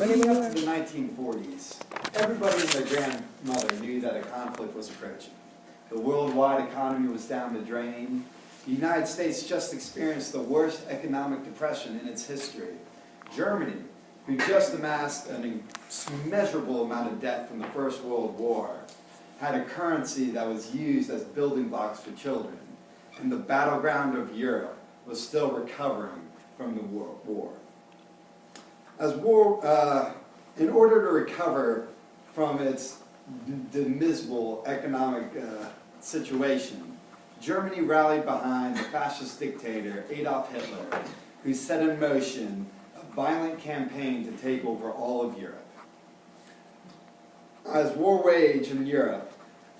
Leading up to the 1940s, everybody and their grandmother knew that a conflict was approaching. The worldwide economy was down the drain. The United States just experienced the worst economic depression in its history. Germany, who just amassed an immeasurable amount of debt from the First World War, had a currency that was used as building blocks for children. And the battleground of Europe was still recovering from the war. In order to recover from its dismal economic situation, Germany rallied behind the fascist dictator Adolf Hitler, who set in motion a violent campaign to take over all of Europe. As war waged in Europe,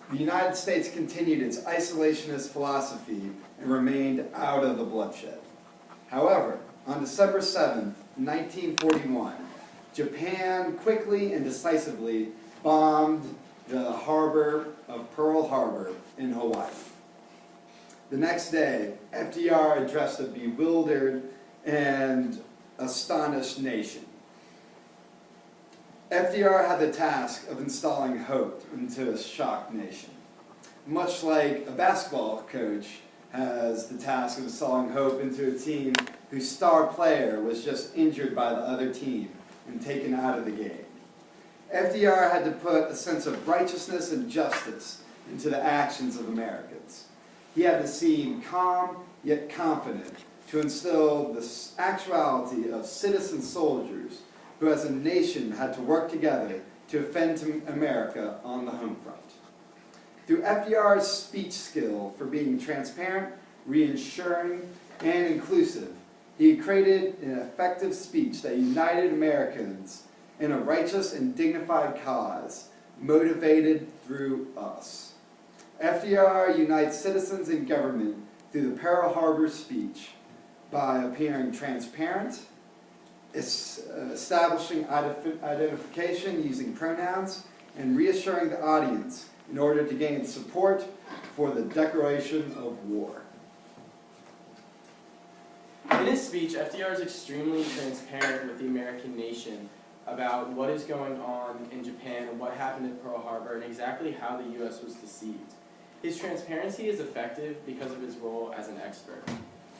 the United States continued its isolationist philosophy and remained out of the bloodshed. However, on December 7, 1941, Japan quickly and decisively bombed the harbor of Pearl Harbor in Hawaii. The next day, FDR addressed a bewildered and astonished nation. FDR had the task of installing hope into a shocked nation. Much like a basketball coach has the task of installing hope into a team whose star player was just injured by the other team and taken out of the game. FDR had to put a sense of righteousness and justice into the actions of Americans. He had to seem calm yet confident to instill the actuality of citizen soldiers who as a nation had to work together to defend America on the home front. Through FDR's speech skill for being transparent, reassuring, and inclusive, he created an effective speech that united Americans in a righteous and dignified cause, motivated through us. FDR unites citizens and government through the Pearl Harbor speech by appearing transparent, establishing identification using pronouns, and reassuring the audience in order to gain support for the declaration of war. In his speech, FDR is extremely transparent with the American nation about what is going on in Japan and what happened at Pearl Harbor and exactly how the U.S. was deceived. His transparency is effective because of his role as an expert.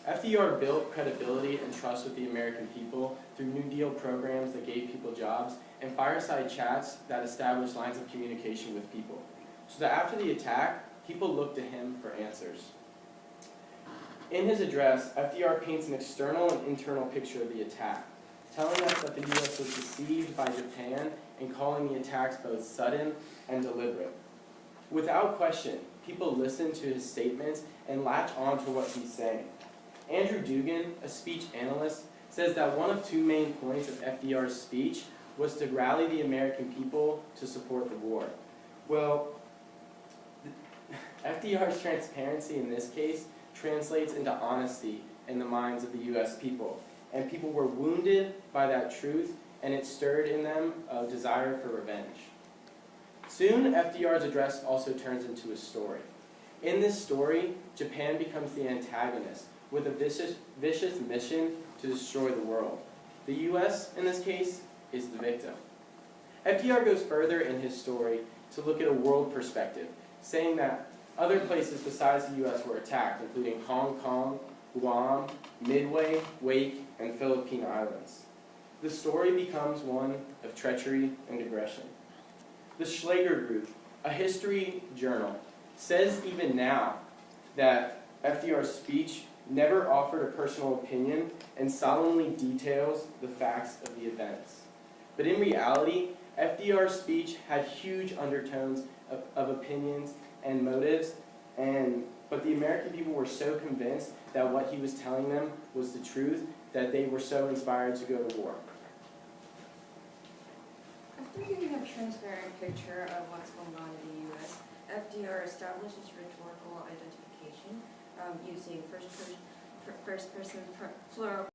FDR built credibility and trust with the American people through New Deal programs that gave people jobs and fireside chats that established lines of communication with people, so that after the attack, people looked to him for answers. In his address, FDR paints an external and internal picture of the attack, telling us that the U.S. was deceived by Japan and calling the attacks both sudden and deliberate. Without question, people listen to his statements and latch on to what he's saying. Andrew Dugan, a speech analyst, says that one of two main points of FDR's speech was to rally the American people to support the war. Well, FDR's transparency in this case translates into honesty in the minds of the U.S. people, and people were wounded by that truth, and it stirred in them a desire for revenge. Soon, FDR's address also turns into a story. In this story, Japan becomes the antagonist with a vicious mission to destroy the world. The U.S., in this case, is the victim. FDR goes further in his story to look at a world perspective, saying that other places besides the U.S. were attacked, including Hong Kong, Guam, Midway, Wake, and Philippine Islands. The story becomes one of treachery and aggression. The Schlager Group, a history journal, says even now that FDR's speech never offered a personal opinion and solemnly details the facts of the events. But in reality, FDR's speech had huge undertones of opinions and motives, but the American people were so convinced that what he was telling them was the truth that they were so inspired to go to war. After giving a transparent picture of what's going on in the U.S., FDR establishes rhetorical identification using first-person plural